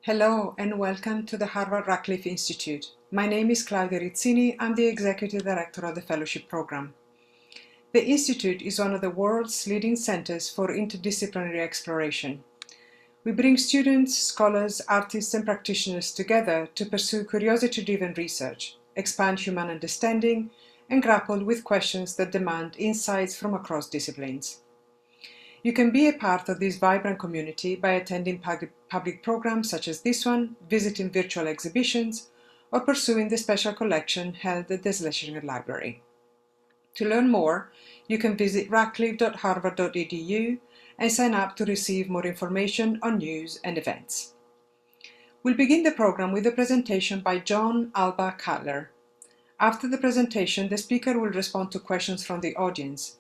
Hello and welcome to the Harvard Radcliffe Institute. My name is Claudia Rizzini. I'm the Executive Director of the Fellowship Program. The Institute is one of the world's leading centers for interdisciplinary exploration. We bring students, scholars, artists, and practitioners together to pursue curiosity-driven research, expand human understanding, and grapple with questions that demand insights from across disciplines. You can be a part of this vibrant community by attending public programs such as this one, visiting virtual exhibitions, or pursuing the special collection held at the Schlesinger Library. To learn more, you can visit radcliffe.harvard.edu and sign up to receive more information on news and events. We'll begin the program with a presentation by John Alba Cutler. After the presentation, the speaker will respond to questions from the audience.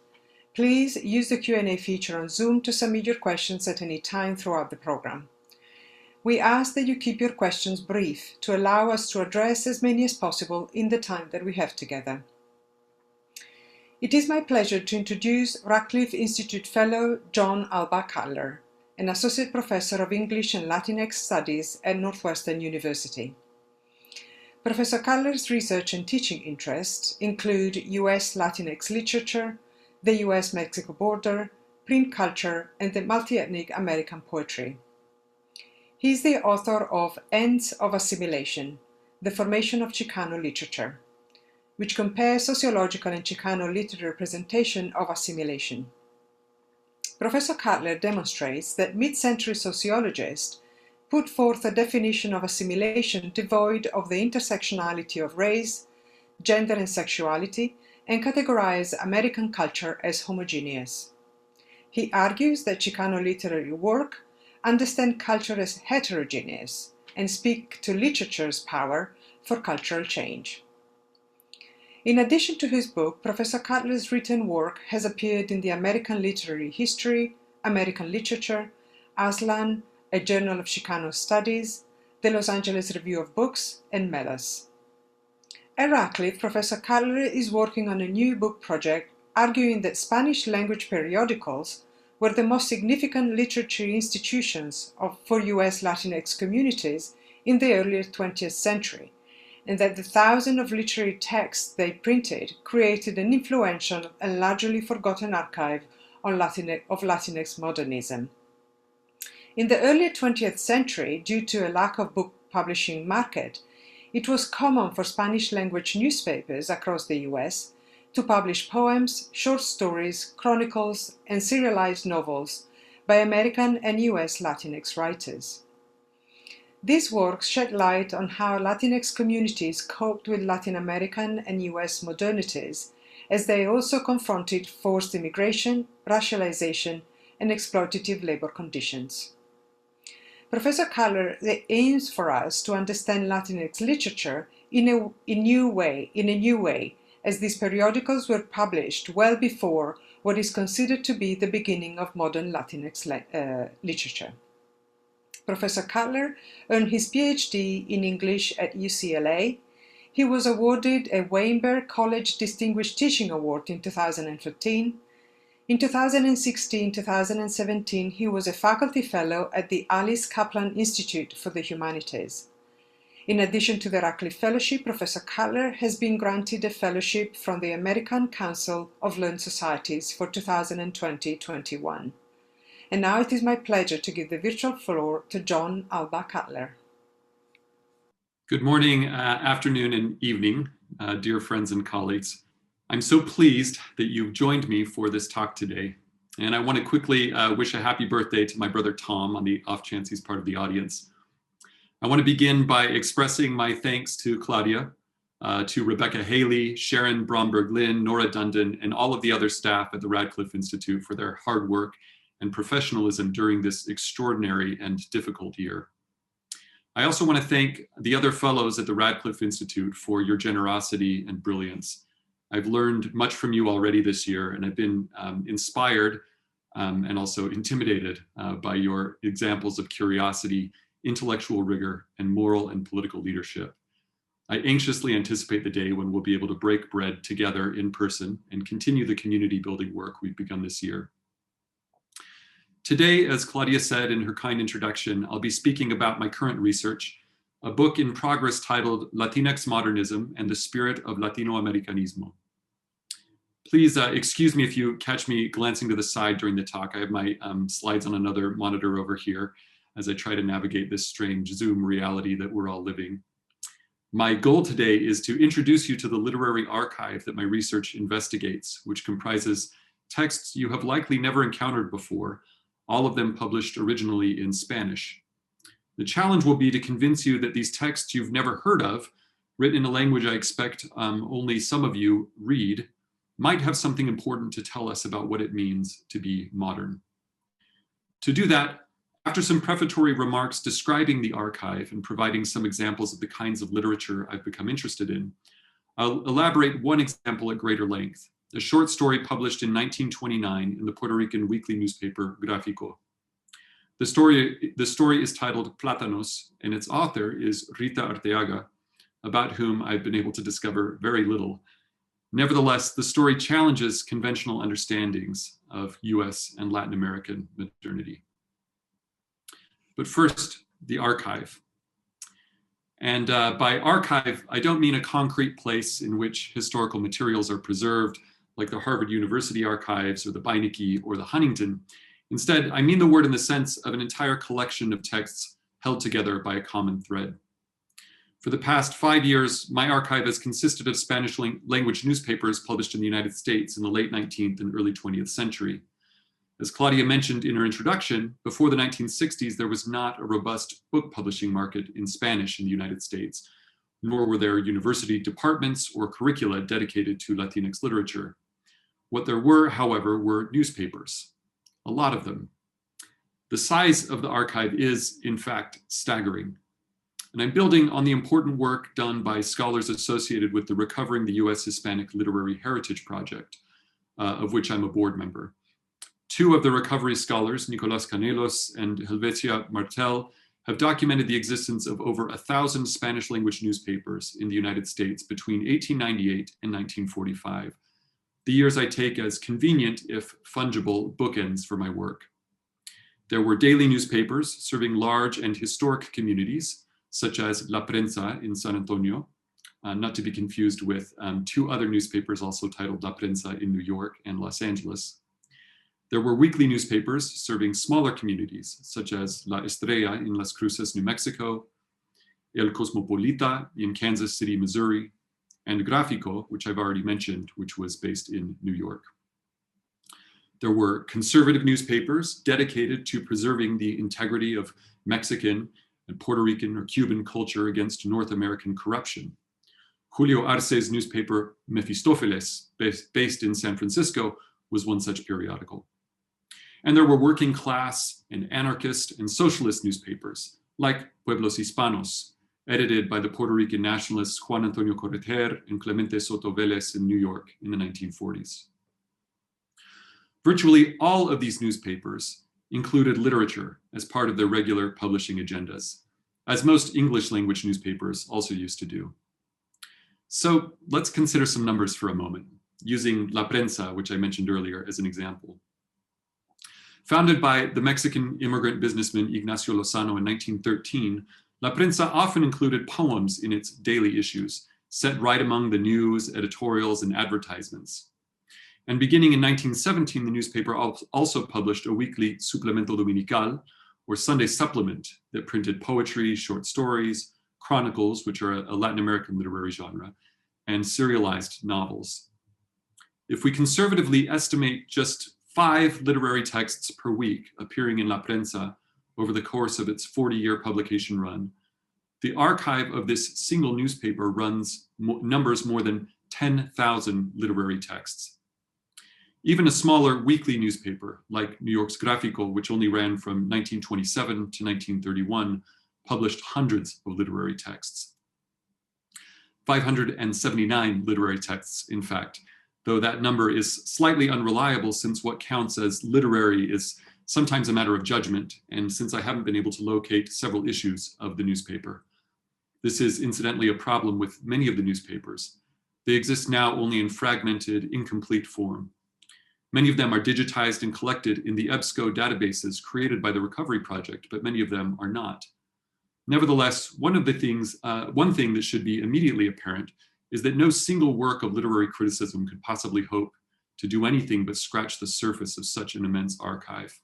Please use the Q&A feature on Zoom to submit your questions at any time throughout the program. We ask that you keep your questions brief to allow us to address as many as possible in the time that we have together. It is my pleasure to introduce Radcliffe Institute Fellow John Alba Cutler, an Associate Professor of English and Latinx Studies at Northwestern University. Professor Cutler's research and teaching interests include U.S. Latinx literature, the US-Mexico border, print culture, and the multi-ethnic American poetry. He is the author of Ends of Assimilation, The Formation of Chicano Literature, which compares sociological and Chicano literary representation of assimilation. Professor Cutler demonstrates that mid-century sociologists put forth a definition of assimilation devoid of the intersectionality of race, gender, and sexuality, and categorize American culture as homogeneous. He argues that Chicano literary work understand culture as heterogeneous and speak to literature's power for cultural change. In addition to his book, Professor Cutler's written work has appeared in the American Literary History, American Literature, Aslan, a Journal of Chicano Studies, the Los Angeles Review of Books, and Melas. At Radcliffe, Professor Cutler is working on a new book project arguing that Spanish language periodicals were the most significant literary institutions for US Latinx communities in the early 20th century, and that the thousands of literary texts they printed created an influential and largely forgotten archive of Latinx modernism. In the early 20th century, due to a lack of book publishing market, it was common for Spanish-language newspapers across the US to publish poems, short stories, chronicles, and serialized novels by American and US Latinx writers. These works shed light on how Latinx communities coped with Latin American and US modernities, as they also confronted forced immigration, racialization, and exploitative labor conditions. Professor Cutler aims for us to understand Latinx literature in a new way, as these periodicals were published well before what is considered to be the beginning of modern Latinx literature. Professor Cutler earned his PhD in English at UCLA. He was awarded a Weinberg College Distinguished Teaching Award in 2013. In 2016-2017, he was a faculty fellow at the Alba Cutler Institute for the Humanities. In addition to the Radcliffe Fellowship, Professor Cutler has been granted a fellowship from the American Council of Learned Societies for 2020-21. And now it is my pleasure to give the virtual floor to John Alba Cutler. Good morning, afternoon, and evening, dear friends and colleagues. I'm so pleased that you've joined me for this talk today. And I want to quickly wish a happy birthday to my brother Tom on the off chance he's part of the audience. I want to begin by expressing my thanks to Claudia, to Rebecca Haley, Sharon Bromberg-Lynn, Nora Dundon, and all of the other staff at the Radcliffe Institute for their hard work and professionalism during this extraordinary and difficult year. I also want to thank the other fellows at the Radcliffe Institute for your generosity and brilliance. I've learned much from you already this year, and I've been inspired and also intimidated by your examples of curiosity, intellectual rigor, and moral and political leadership. I anxiously anticipate the day when we'll be able to break bread together in person and continue the community building work we've begun this year. Today, as Claudia said in her kind introduction, I'll be speaking about my current research, a book in progress titled Latinx Modernism and the Spirit of Latinoamericanismo. Please excuse me if you catch me glancing to the side during the talk. I have my slides on another monitor over here as I try to navigate this strange Zoom reality that we're all living. My goal today is to introduce you to the literary archive that my research investigates, which comprises texts you have likely never encountered before, all of them published originally in Spanish. The challenge will be to convince you that these texts you've never heard of, written in a language I expect only some of you read, might have something important to tell us about what it means to be modern. To do that, after some prefatory remarks describing the archive and providing some examples of the kinds of literature I've become interested in, I'll elaborate one example at greater length, a short story published in 1929 in the Puerto Rican weekly newspaper Gráfico. The story is titled Plátanos, and its author is Rita Arteaga, about whom I've been able to discover very little. Nevertheless, the story challenges conventional understandings of US and Latin American modernity. But first, the archive. And by archive, I don't mean a concrete place in which historical materials are preserved, like the Harvard University archives or the Beinecke or the Huntington. Instead, I mean the word in the sense of an entire collection of texts held together by a common thread. For the past 5 years, my archive has consisted of Spanish language newspapers published in the United States in the late 19th and early 20th century. As Claudia mentioned in her introduction, before the 1960s, there was not a robust book publishing market in Spanish in the United States, nor were there university departments or curricula dedicated to Latinx literature. What there were, however, were newspapers, a lot of them. The size of the archive is, in fact, staggering. And I'm building on the important work done by scholars associated with the Recovering the U.S. Hispanic Literary Heritage Project, of which I'm a board member. Two of the recovery scholars, Nicolás Canelos and Helvetia Martel, have documented the existence of over 1,000 Spanish language newspapers in the United States between 1898 and 1945, the years I take as convenient, if fungible, bookends for my work. There were daily newspapers serving large and historic communities, such as La Prensa in San Antonio, not to be confused with two other newspapers also titled La Prensa in New York and Los Angeles. There were weekly newspapers serving smaller communities, such as La Estrella in Las Cruces, New Mexico, El Cosmopolita in Kansas City, Missouri, and Gráfico, which I've already mentioned, which was based in New York. There were conservative newspapers dedicated to preserving the integrity of Mexican and Puerto Rican or Cuban culture against North American corruption. Julio Arce's newspaper Mefistófeles, based in San Francisco, was one such periodical. And there were working class and anarchist and socialist newspapers, like Pueblos Hispanos, edited by the Puerto Rican nationalists Juan Antonio Correter and Clemente Soto Vélez in New York in the 1940s. Virtually all of these newspapers included literature as part of their regular publishing agendas, as most English language newspapers also used to do. So let's consider some numbers for a moment, using La Prensa, which I mentioned earlier, as an example. Founded by the Mexican immigrant businessman Ignacio Lozano in 1913, La Prensa often included poems in its daily issues, set right among the news, editorials, and advertisements. And beginning in 1917, the newspaper also published a weekly suplemento dominical, or Sunday supplement, that printed poetry, short stories, chronicles, which are a Latin American literary genre, and serialized novels. If we conservatively estimate just 5 literary texts per week appearing in La Prensa over the course of its 40-year publication run, the archive of this single newspaper numbers more than 10,000 literary texts. Even a smaller weekly newspaper like New York's Gráfico, which only ran from 1927 to 1931, published hundreds of literary texts. 579 literary texts, in fact, though that number is slightly unreliable since what counts as literary is sometimes a matter of judgment, and since I haven't been able to locate several issues of the newspaper. This is incidentally a problem with many of the newspapers. They exist now only in fragmented, incomplete form. Many of them are digitized and collected in the EBSCO databases created by the Recovery Project, but many of them are not. Nevertheless, one thing that should be immediately apparent is that no single work of literary criticism could possibly hope to do anything but scratch the surface of such an immense archive.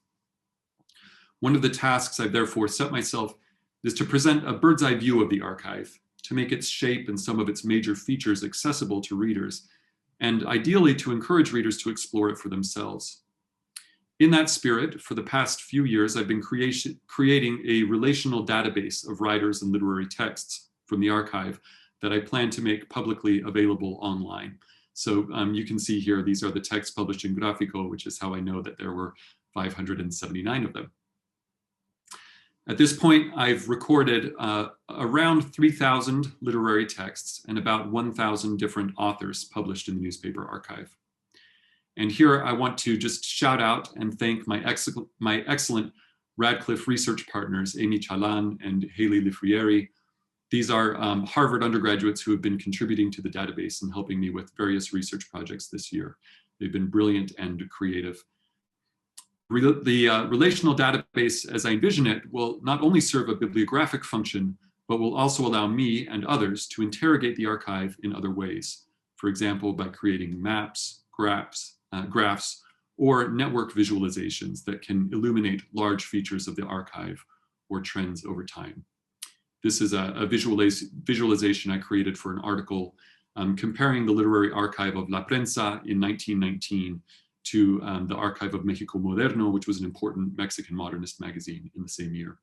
One of the tasks I've therefore set myself is to present a bird's eye view of the archive, to make its shape and some of its major features accessible to readers, and ideally to encourage readers to explore it for themselves. In that spirit, for the past few years, I've been creating a relational database of writers and literary texts from the archive that I plan to make publicly available online. So you can see here, these are the texts published in Gráfico, which is how I know that there were 579 of them. At this point, I've recorded around 3,000 literary texts and about 1,000 different authors published in the newspaper archive. And here I want to just shout out and thank my excellent Radcliffe research partners, Amy Chalan and Haley Lifrieri. These are Harvard undergraduates who have been contributing to the database and helping me with various research projects this year. They've been brilliant and creative. The relational database, as I envision it, will not only serve a bibliographic function, but will also allow me and others to interrogate the archive in other ways. For example, by creating maps, graphs, or network visualizations that can illuminate large features of the archive or trends over time. This is a visualization I created for an article comparing the literary archive of La Prensa in 1919 to the archive of México Moderno, which was an important Mexican modernist magazine in the same year.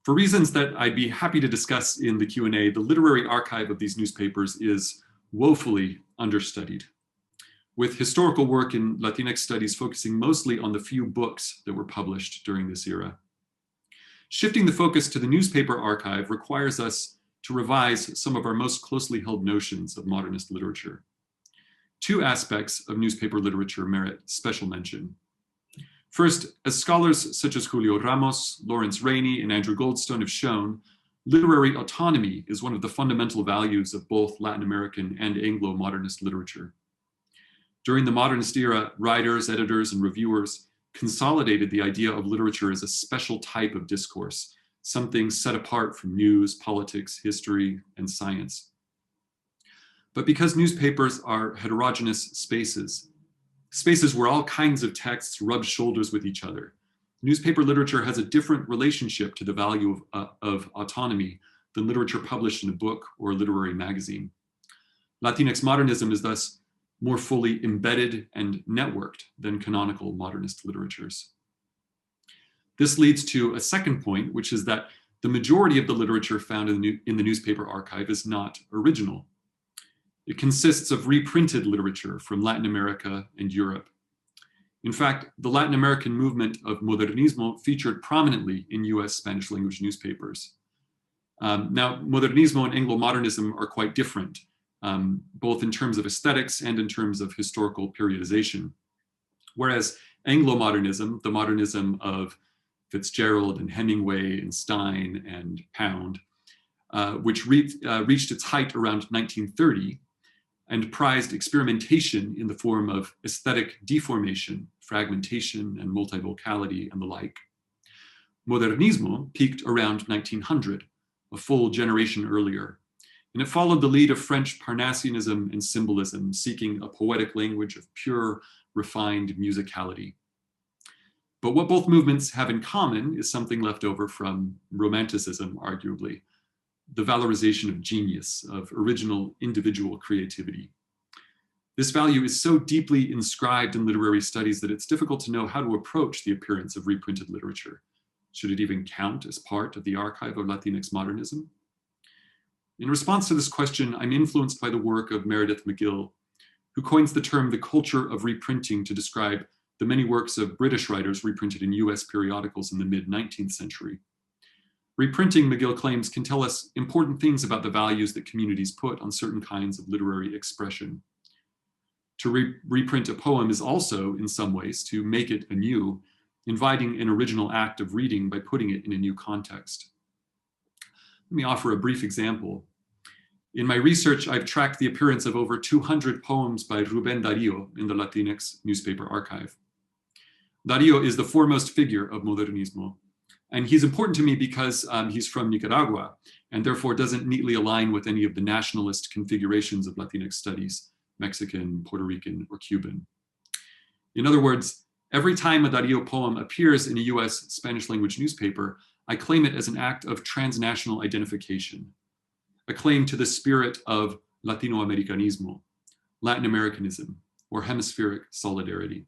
For reasons that I'd be happy to discuss in the Q&A, the literary archive of these newspapers is woefully understudied, with historical work in Latinx studies focusing mostly on the few books that were published during this era. Shifting the focus to the newspaper archive requires us to revise some of our most closely held notions of modernist literature. Two aspects of newspaper literature merit special mention. First, as scholars such as Julio Ramos, Lawrence Rainey, and Andrew Goldstone have shown, literary autonomy is one of the fundamental values of both Latin American and Anglo-modernist literature. During the modernist era, writers, editors, and reviewers consolidated the idea of literature as a special type of discourse, something set apart from news, politics, history, and science. But because newspapers are heterogeneous spaces where all kinds of texts rub shoulders with each other, newspaper literature has a different relationship to the value of autonomy than literature published in a book or a literary magazine. Latinx modernism is thus more fully embedded and networked than canonical modernist literatures. This leads to a second point, which is that the majority of the literature found in the newspaper archive is not original. It consists of reprinted literature from Latin America and Europe. In fact, the Latin American movement of modernismo featured prominently in US Spanish language newspapers. Now, modernismo and Anglo-modernism are quite different, both in terms of aesthetics and in terms of historical periodization. Whereas Anglo-modernism, the modernism of Fitzgerald and Hemingway and Stein and Pound, which reached its height around 1930, and prized experimentation in the form of aesthetic deformation, fragmentation, and multivocality, and the like. Modernismo peaked around 1900, a full generation earlier, and it followed the lead of French Parnassianism and symbolism, seeking a poetic language of pure, refined musicality. But what both movements have in common is something left over from Romanticism, arguably, the valorization of genius, of original individual creativity. This value is so deeply inscribed in literary studies that it's difficult to know how to approach the appearance of reprinted literature. Should it even count as part of the archive of Latinx modernism? In response to this question, I'm influenced by the work of Meredith McGill, who coins the term the culture of reprinting to describe the many works of British writers reprinted in US periodicals in the mid-19th century. Reprinting, McGill claims, can tell us important things about the values that communities put on certain kinds of literary expression. To reprint a poem is also, in some ways, to make it anew, inviting an original act of reading by putting it in a new context. Let me offer a brief example. In my research, I've tracked the appearance of over 200 poems by Rubén Darío in the Latinx newspaper archive. Darío is the foremost figure of Modernismo, and he's important to me because he's from Nicaragua and therefore doesn't neatly align with any of the nationalist configurations of Latinx studies, Mexican, Puerto Rican, or Cuban. In other words, every time a Darío poem appears in a US Spanish language newspaper, I claim it as an act of transnational identification, a claim to the spirit of Latinoamericanismo, Latinoamericanism, or hemispheric solidarity.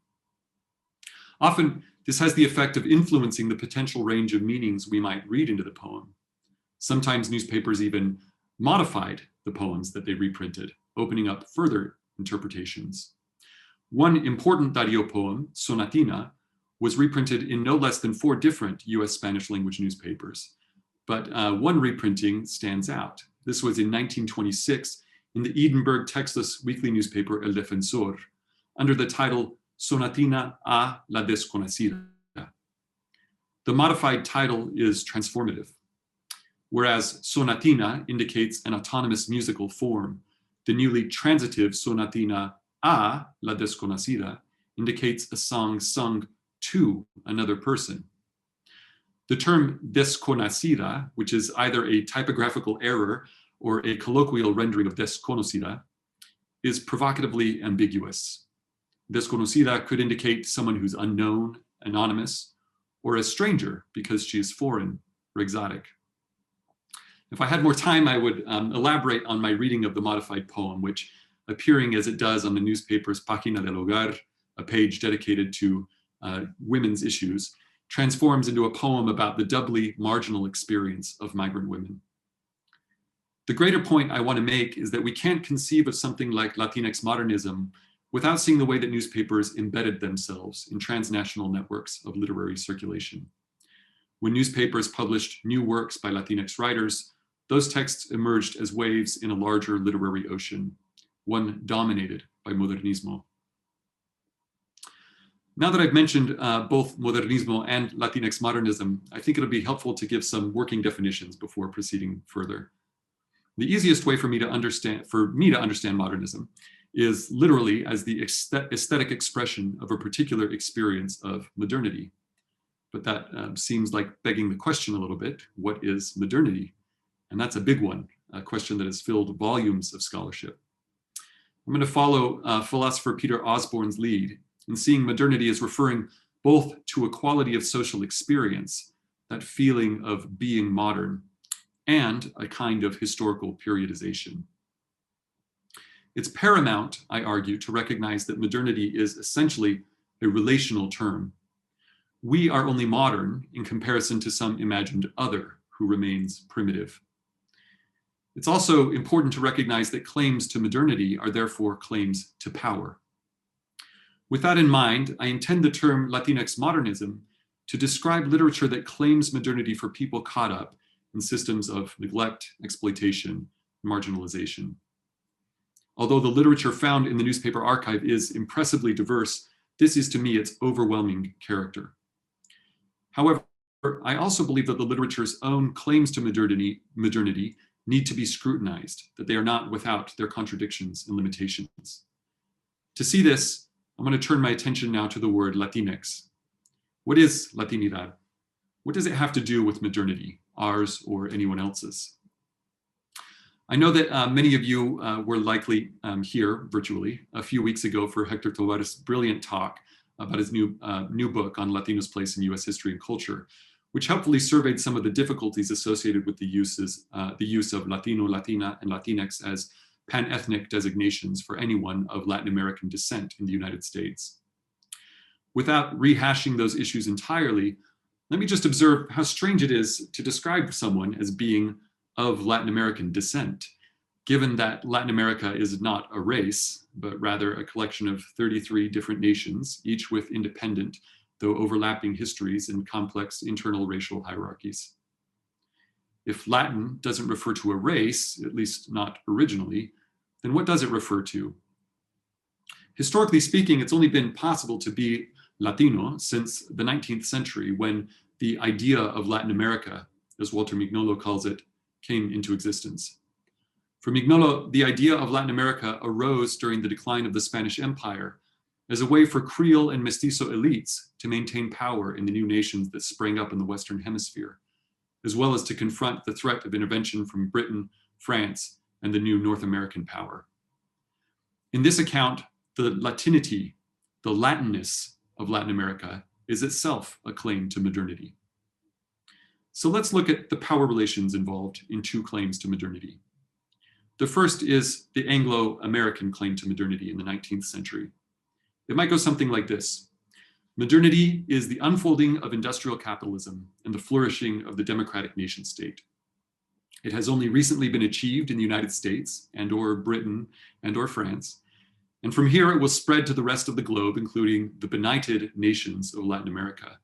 Often, this has the effect of influencing the potential range of meanings we might read into the poem. Sometimes newspapers even modified the poems that they reprinted, opening up further interpretations. One important Darío poem, Sonatina, was reprinted in no less than 4 different US Spanish language newspapers. But one reprinting stands out. This was in 1926 in the Edinburgh Texas weekly newspaper El Defensor, under the title Sonatina a la Desconocida. The modified title is transformative. Whereas sonatina indicates an autonomous musical form, the newly transitive sonatina a la Desconocida indicates a song sung to another person. The term desconocida, which is either a typographical error or a colloquial rendering of desconocida, is provocatively ambiguous. Desconocida could indicate someone who's unknown, anonymous, or a stranger because she is foreign or exotic. If I had more time, I would elaborate on my reading of the modified poem, which, appearing as it does on the newspaper's Página del Hogar, a page dedicated to women's issues, transforms into a poem about the doubly marginal experience of migrant women. The greater point I want to make is that we can't conceive of something like Latinx modernism without seeing the way that newspapers embedded themselves in transnational networks of literary circulation. When newspapers published new works by Latinx writers, those texts emerged as waves in a larger literary ocean, one dominated by Modernismo. Now that I've mentioned both Modernismo and Latinx modernism, I think it'll be helpful to give some working definitions before proceeding further. The easiest way for me to understand modernism is literally as the aesthetic expression of a particular experience of modernity. But that seems like begging the question a little bit: what is modernity? And that's a big one, a question that has filled volumes of scholarship. I'm going to follow philosopher Peter Osborne's lead in seeing modernity as referring both to a quality of social experience, that feeling of being modern, and a kind of historical periodization. It's paramount, I argue, to recognize that modernity is essentially a relational term. We are only modern in comparison to some imagined other who remains primitive. It's also important to recognize that claims to modernity are therefore claims to power. With that in mind, I intend the term Latinx modernism to describe literature that claims modernity for people caught up in systems of neglect, exploitation, and marginalization. Although the literature found in the newspaper archive is impressively diverse, this is to me its overwhelming character. However, I also believe that the literature's own claims to modernity need to be scrutinized, that they are not without their contradictions and limitations. To see this, I'm going to turn my attention now to the word Latinx. What is Latinidad? What does it have to do with modernity, ours or anyone else's? I know that many of you were likely here virtually a few weeks ago for Hector Tovar's brilliant talk about his new book on Latinos' place in US history and culture, which helpfully surveyed some of the difficulties associated with the use of Latino, Latina, and Latinx as pan-ethnic designations for anyone of Latin American descent in the United States. Without rehashing those issues entirely, let me just observe how strange it is to describe someone as being of Latin American descent, given that Latin America is not a race, but rather a collection of 33 different nations, each with independent, though overlapping histories and complex internal racial hierarchies. If Latin doesn't refer to a race, at least not originally, then what does it refer to? Historically speaking, it's only been possible to be Latino since the 19th century, when the idea of Latin America, as Walter Mignolo calls it, came into existence. For Mignolo, the idea of Latin America arose during the decline of the Spanish Empire as a way for Creole and Mestizo elites to maintain power in the new nations that sprang up in the Western Hemisphere, as well as to confront the threat of intervention from Britain, France, and the new North American power. In this account, the Latinity, the Latinness of Latin America, is itself a claim to modernity. So let's look at the power relations involved in two claims to modernity. The first is the Anglo-American claim to modernity in the 19th century. It might go something like this. Modernity is the unfolding of industrial capitalism and the flourishing of the democratic nation state. It has only recently been achieved in the United States and or Britain and or France. And from here, it will spread to the rest of the globe, including the benighted nations of Latin America.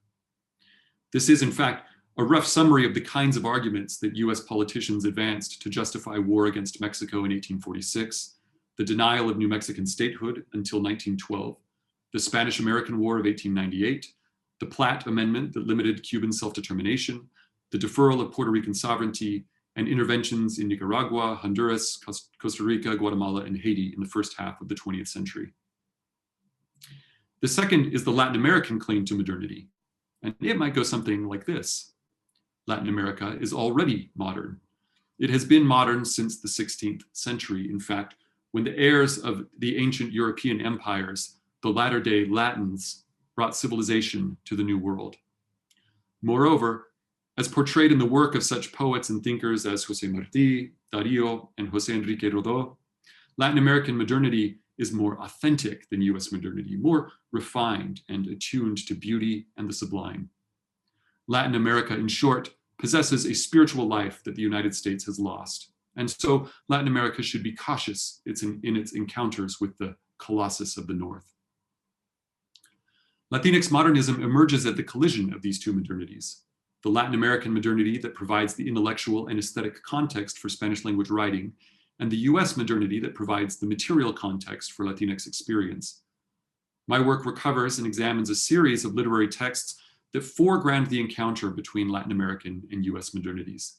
This is, in fact, a rough summary of the kinds of arguments that US politicians advanced to justify war against Mexico in 1846, the denial of New Mexican statehood until 1912, the Spanish-American War of 1898, the Platt Amendment that limited Cuban self-determination, the deferral of Puerto Rican sovereignty, and interventions in Nicaragua, Honduras, Costa Rica, Guatemala, and Haiti in the first half of the 20th century. The second is the Latin American claim to modernity, and it might go something like this. Latin America is already modern. It has been modern since the 16th century. In fact, when the heirs of the ancient European empires, the latter-day Latins, brought civilization to the New World. Moreover, as portrayed in the work of such poets and thinkers as José Martí, Darío, and José Enrique Rodó, Latin American modernity is more authentic than US modernity, more refined and attuned to beauty and the sublime. Latin America, in short, possesses a spiritual life that the United States has lost. And so Latin America should be cautious in its encounters with the Colossus of the North. Latinx modernism emerges at the collision of these two modernities. The Latin American modernity that provides the intellectual and aesthetic context for Spanish language writing, and the US modernity that provides the material context for Latinx experience. My work recovers and examines a series of literary texts that foreground the encounter between Latin American and US modernities.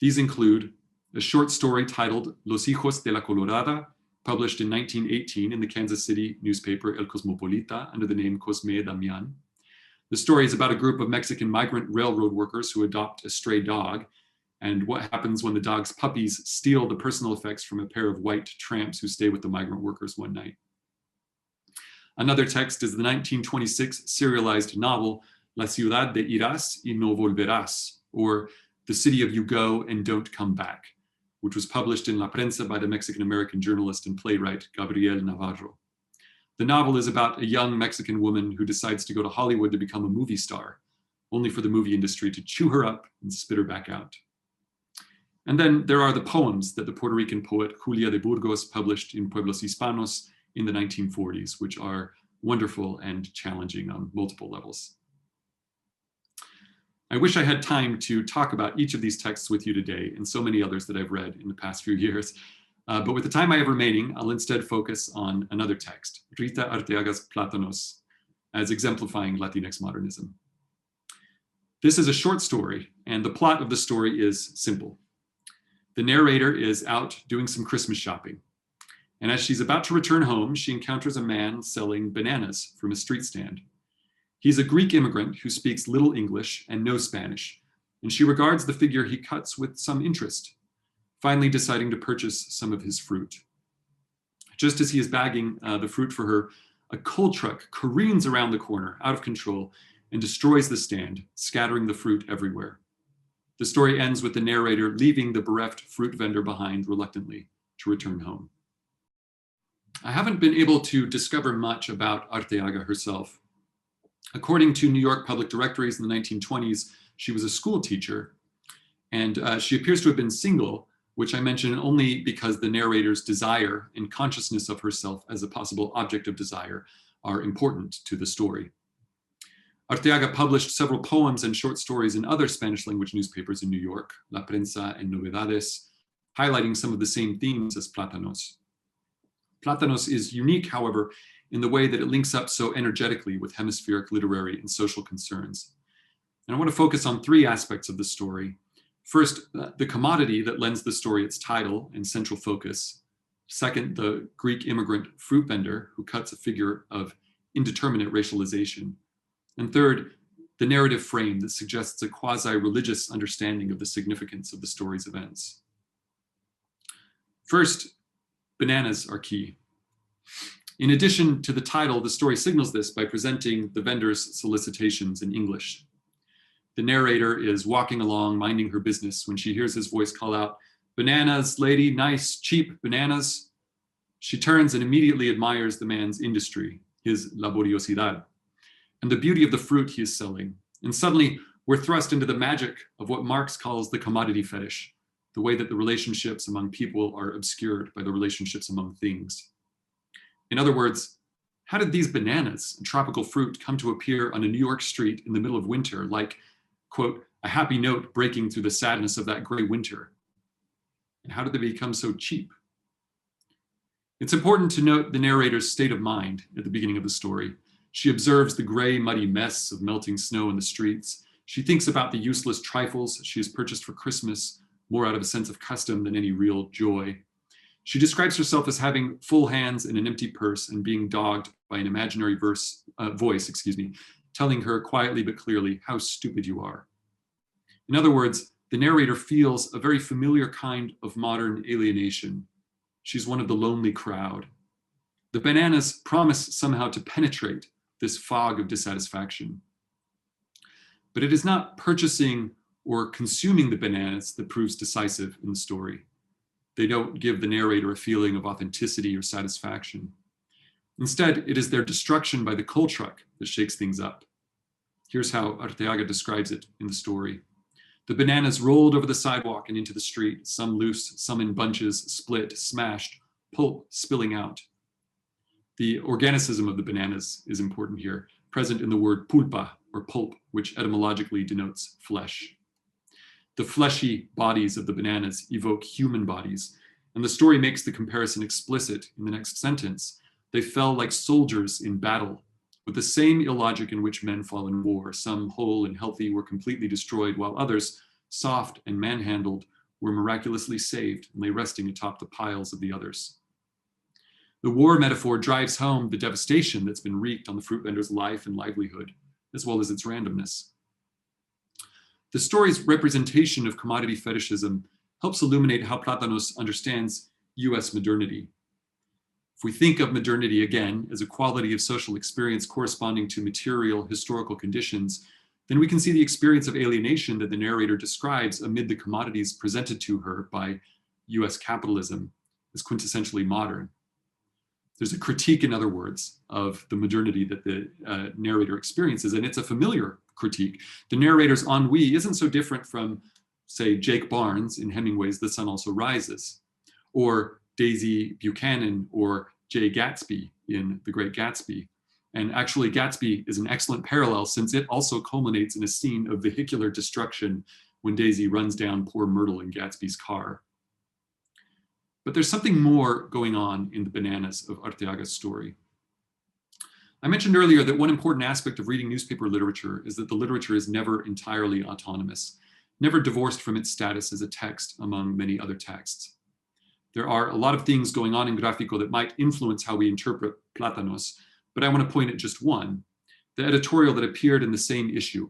These include a short story titled Los Hijos de la Colorada, published in 1918 in the Kansas City newspaper El Cosmopolita under the name Cosme Damian. The story is about a group of Mexican migrant railroad workers who adopt a stray dog, and what happens when the dog's puppies steal the personal effects from a pair of white tramps who stay with the migrant workers one night. Another text is the 1926 serialized novel La ciudad de irás y no volverás, or The City of You Go and Don't Come Back, which was published in La Prensa by the Mexican-American journalist and playwright Gabriel Navarro. The novel is about a young Mexican woman who decides to go to Hollywood to become a movie star, only for the movie industry to chew her up and spit her back out. And then there are the poems that the Puerto Rican poet Julia de Burgos published in Pueblos Hispanos in the 1940s, which are wonderful and challenging on multiple levels. I wish I had time to talk about each of these texts with you today and so many others that I've read in the past few years. But with the time I have remaining, I'll instead focus on another text, Rita Arteaga's Plátanos, as exemplifying Latinx modernism. This is a short story, and the plot of the story is simple. The narrator is out doing some Christmas shopping, and as she's about to return home, she encounters a man selling bananas from a street stand. He's a Greek immigrant who speaks little English and no Spanish, and she regards the figure he cuts with some interest, finally deciding to purchase some of his fruit. Just as he is bagging the fruit for her, a coal truck careens around the corner, out of control, and destroys the stand, scattering the fruit everywhere. The story ends with the narrator leaving the bereft fruit vendor behind reluctantly to return home. I haven't been able to discover much about Arteaga herself. According to New York public directories in the 1920s, she was a school teacher, and she appears to have been single, which I mention only because the narrator's desire and consciousness of herself as a possible object of desire are important to the story. Arteaga published several poems and short stories in other Spanish language newspapers in New York, La Prensa and Novedades, highlighting some of the same themes as Plátanos. Plátanos is unique, however, in the way that it links up so energetically with hemispheric literary and social concerns. And I want to focus on three aspects of the story. First, the commodity that lends the story its title and central focus. Second, the Greek immigrant fruit vendor who cuts a figure of indeterminate racialization. And third, the narrative frame that suggests a quasi-religious understanding of the significance of the story's events. First, bananas are key. In addition to the title, the story signals this by presenting the vendor's solicitations in English. The narrator is walking along, minding her business, when she hears his voice call out, "Bananas, lady, nice, cheap bananas." She turns and immediately admires the man's industry, his laboriosidad, and the beauty of the fruit he is selling. And suddenly, we're thrust into the magic of what Marx calls the commodity fetish, the way that the relationships among people are obscured by the relationships among things. In other words, how did these bananas, a tropical fruit, come to appear on a New York street in the middle of winter, like, quote, a happy note breaking through the sadness of that gray winter? And how did they become so cheap? It's important to note the narrator's state of mind at the beginning of the story. She observes the gray, muddy mess of melting snow in the streets. She thinks about the useless trifles she has purchased for Christmas, more out of a sense of custom than any real joy. She describes herself as having full hands and an empty purse and being dogged by an imaginary voice, telling her quietly but clearly how stupid you are. In other words, the narrator feels a very familiar kind of modern alienation. She's one of the lonely crowd. The bananas promise somehow to penetrate this fog of dissatisfaction. But it is not purchasing or consuming the bananas that proves decisive in the story. They don't give the narrator a feeling of authenticity or satisfaction. Instead, it is their destruction by the coal truck that shakes things up. Here's how Arteaga describes it in the story. The bananas rolled over the sidewalk and into the street, some loose, some in bunches, split, smashed, pulp spilling out. The organicism of the bananas is important here, present in the word pulpa, or pulp, which etymologically denotes flesh. The fleshy bodies of the bananas evoke human bodies, and the story makes the comparison explicit in the next sentence. They fell like soldiers in battle, with the same illogic in which men fall in war. Some whole and healthy were completely destroyed, while others, soft and manhandled, were miraculously saved and lay resting atop the piles of the others. The war metaphor drives home the devastation that's been wreaked on the fruit vendor's life and livelihood, as well as its randomness. The story's representation of commodity fetishism helps illuminate how Platanos understands US modernity. If we think of modernity again as a quality of social experience corresponding to material historical conditions, then we can see the experience of alienation that the narrator describes amid the commodities presented to her by US capitalism as quintessentially modern. There's a critique, in other words, of the modernity that the narrator experiences, and it's a familiar critique. The narrator's ennui isn't so different from, say, Jake Barnes in Hemingway's The Sun Also Rises, or Daisy Buchanan or Jay Gatsby in The Great Gatsby. And actually, Gatsby is an excellent parallel since it also culminates in a scene of vehicular destruction when Daisy runs down poor Myrtle in Gatsby's car. But there's something more going on in the bananas of Arteaga's story. I mentioned earlier that one important aspect of reading newspaper literature is that the literature is never entirely autonomous, never divorced from its status as a text among many other texts. There are a lot of things going on in Gráfico that might influence how we interpret Plátanos, but I want to point at just one, the editorial that appeared in the same issue,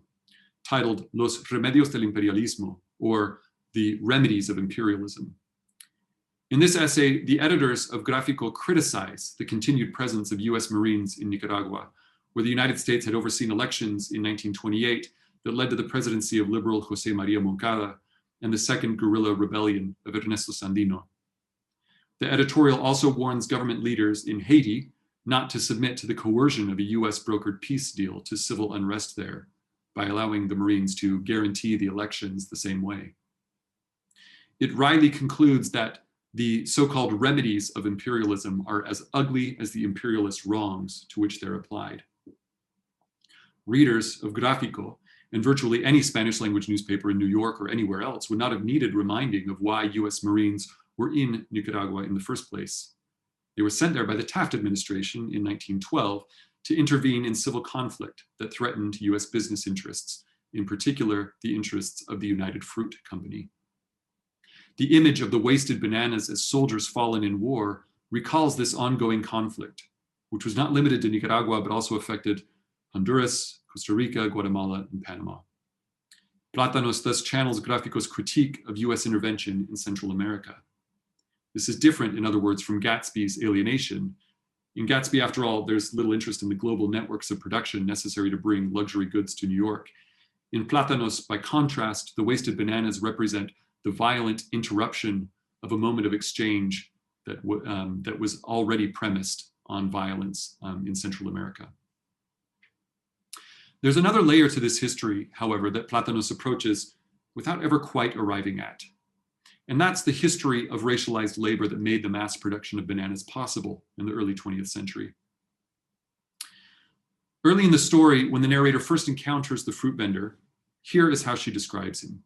titled Los Remedios del Imperialismo, or The Remedies of Imperialism. In this essay, the editors of Gráfico criticize the continued presence of US Marines in Nicaragua, where the United States had overseen elections in 1928 that led to the presidency of liberal José María Moncada and the second guerrilla rebellion of Ernesto Sandino. The editorial also warns government leaders in Haiti not to submit to the coercion of a US brokered peace deal to civil unrest there by allowing the Marines to guarantee the elections the same way. It wryly concludes that the so-called remedies of imperialism are as ugly as the imperialist wrongs to which they're applied. Readers of Gráfico and virtually any Spanish language newspaper in New York or anywhere else would not have needed reminding of why US Marines were in Nicaragua in the first place. They were sent there by the Taft administration in 1912 to intervene in civil conflict that threatened US business interests in particular the interests of the United Fruit Company. The image of the wasted bananas as soldiers fallen in war recalls this ongoing conflict, which was not limited to Nicaragua, but also affected Honduras, Costa Rica, Guatemala, and Panama. Plátanos thus channels Gráfico's critique of US intervention in Central America. This is different, in other words, from Gatsby's alienation. In Gatsby, after all, there's little interest in the global networks of production necessary to bring luxury goods to New York. In Plátanos, by contrast, the wasted bananas represent the violent interruption of a moment of exchange that was already premised on violence in Central America. There's another layer to this history, however, that Plátanos approaches without ever quite arriving at. And that's the history of racialized labor that made the mass production of bananas possible in the early 20th century. Early in the story, when the narrator first encounters the fruit vendor, here is how she describes him.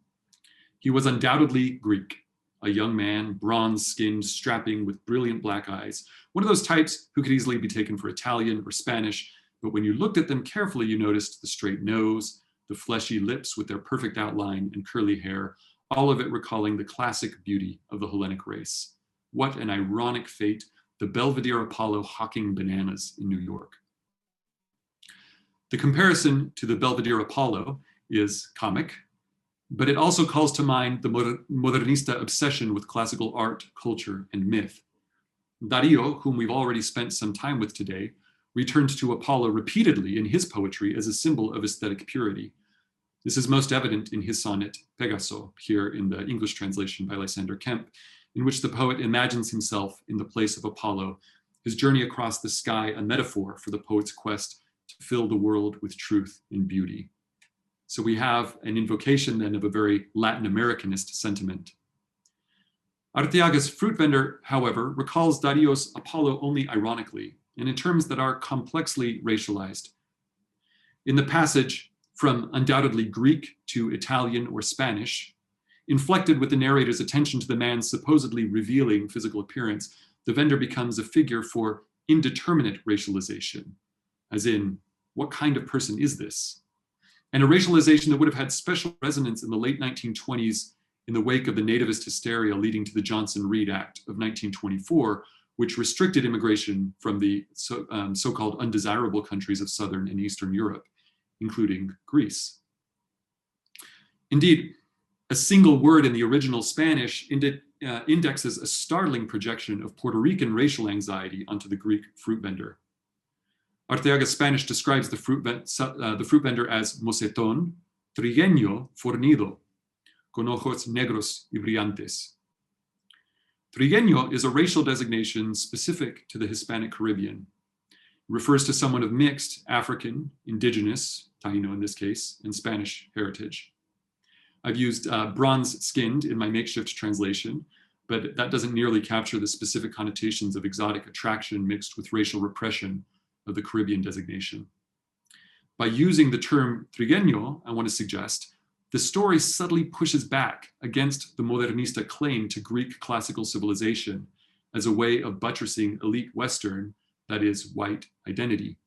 He was undoubtedly Greek, a young man, bronze-skinned, strapping, with brilliant black eyes, one of those types who could easily be taken for Italian or Spanish, but when you looked at them carefully, you noticed the straight nose, the fleshy lips with their perfect outline and curly hair, all of it recalling the classic beauty of the Hellenic race. What an ironic fate, the Belvedere Apollo hawking bananas in New York. The comparison to the Belvedere Apollo is comic, but it also calls to mind the modernista obsession with classical art, culture, and myth. Dario, whom we've already spent some time with today, returned to Apollo repeatedly in his poetry as a symbol of aesthetic purity. This is most evident in his sonnet, Pegaso, here in the English translation by Lysander Kemp, in which the poet imagines himself in the place of Apollo, his journey across the sky a metaphor for the poet's quest to fill the world with truth and beauty. So we have an invocation then of a very Latin Americanist sentiment. Arteaga's fruit vendor, however, recalls Dario's Apollo only ironically, and in terms that are complexly racialized. In the passage from undoubtedly Greek to Italian or Spanish, inflected with the narrator's attention to the man's supposedly revealing physical appearance, the vendor becomes a figure for indeterminate racialization, as in, what kind of person is this? And a racialization that would have had special resonance in the late 1920s in the wake of the nativist hysteria leading to the Johnson-Reed Act of 1924, which restricted immigration from the so-called undesirable countries of Southern and Eastern Europe, including Greece. Indeed, a single word in the original Spanish indexes a startling projection of Puerto Rican racial anxiety onto the Greek fruit vendor. Arteaga's Spanish describes the fruit vendor as mocetón, trigueño, fornido, con ojos negros y brillantes. Trigueño is a racial designation specific to the Hispanic Caribbean. It refers to someone of mixed African, indigenous, Taino in this case, and Spanish heritage. I've used bronze-skinned in my makeshift translation, but that doesn't nearly capture the specific connotations of exotic attraction mixed with racial repression of the Caribbean designation. By using the term trigueño, I want to suggest, the story subtly pushes back against the modernista claim to Greek classical civilization as a way of buttressing elite Western, that is, white identity.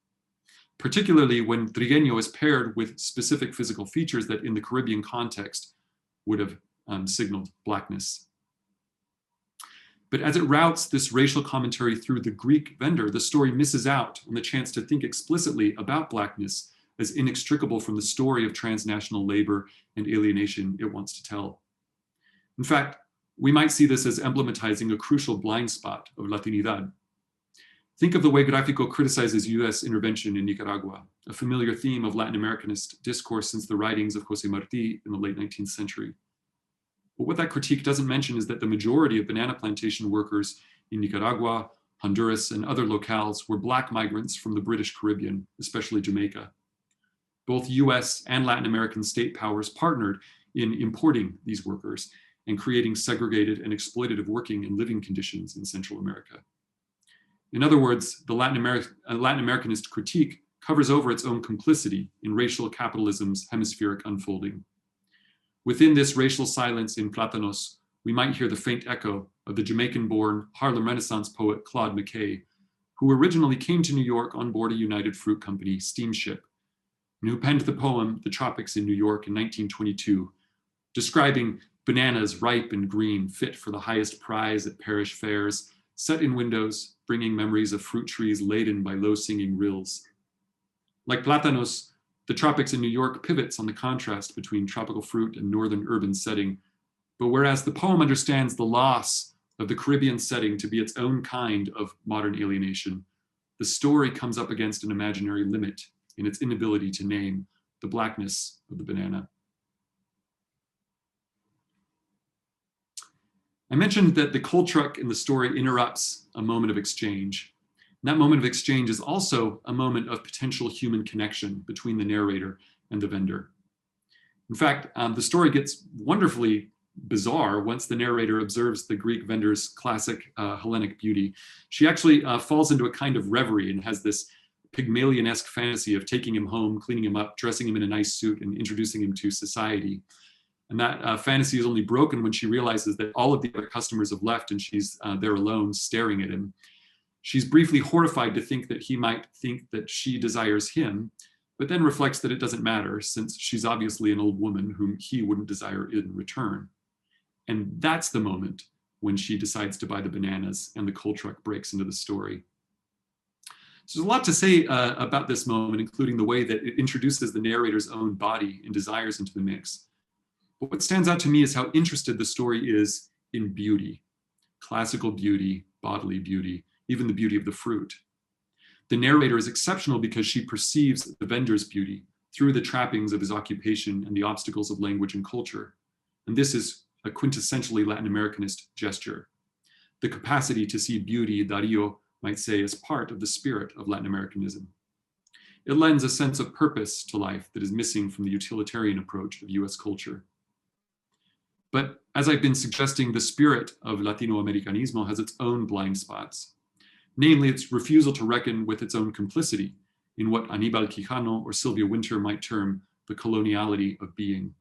Particularly when trigueño is paired with specific physical features that in the Caribbean context would have signaled Blackness. But as it routes this racial commentary through the Greek vendor, the story misses out on the chance to think explicitly about Blackness as inextricable from the story of transnational labor and alienation it wants to tell. In fact, we might see this as emblematizing a crucial blind spot of Latinidad. Think of the way Gráfico criticizes US intervention in Nicaragua, a familiar theme of Latin Americanist discourse since the writings of José Martí in the late 19th century. But what that critique doesn't mention is that the majority of banana plantation workers in Nicaragua, Honduras, and other locales were Black migrants from the British Caribbean, especially Jamaica. Both US and Latin American state powers partnered in importing these workers and creating segregated and exploitative working and living conditions in Central America. In other words, the Latin Americanist critique covers over its own complicity in racial capitalism's hemispheric unfolding. Within this racial silence in Plátanos, we might hear the faint echo of the Jamaican-born Harlem Renaissance poet Claude McKay, who originally came to New York on board a United Fruit Company steamship. and who penned the poem The Tropics in New York in 1922, describing bananas ripe and green, fit for the highest prize at parish fairs, set in windows, bringing memories of fruit trees laden by low-singing rills. Like Plátanos, The Tropics in New York pivots on the contrast between tropical fruit and northern urban setting. But whereas the poem understands the loss of the Caribbean setting to be its own kind of modern alienation, the story comes up against an imaginary limit in its inability to name the blackness of the banana. I mentioned that the coal truck in the story interrupts a moment of exchange. And that moment of exchange is also a moment of potential human connection between the narrator and the vendor. In fact, the story gets wonderfully bizarre once the narrator observes the Greek vendor's classic Hellenic beauty. She actually falls into a kind of reverie and has this Pygmalion-esque fantasy of taking him home, cleaning him up, dressing him in a nice suit, and introducing him to society. And that fantasy is only broken when she realizes that all of the other customers have left and she's there alone staring at him. She's briefly horrified to think that he might think that she desires him, but then reflects that it doesn't matter since she's obviously an old woman whom he wouldn't desire in return. And that's the moment when she decides to buy the bananas and the coal truck breaks into the story. So there's a lot to say about this moment, including the way that it introduces the narrator's own body and desires into the mix. But what stands out to me is how interested the story is in beauty, classical beauty, bodily beauty, even the beauty of the fruit. The narrator is exceptional because she perceives the vendor's beauty through the trappings of his occupation and the obstacles of language and culture. And this is a quintessentially Latin Americanist gesture. The capacity to see beauty, Darío might say, as part of the spirit of Latin Americanism. It lends a sense of purpose to life that is missing from the utilitarian approach of US culture. But as I've been suggesting, the spirit of Latinoamericanismo has its own blind spots, namely its refusal to reckon with its own complicity in what Aníbal Quijano or Sylvia Wynter might term the coloniality of being.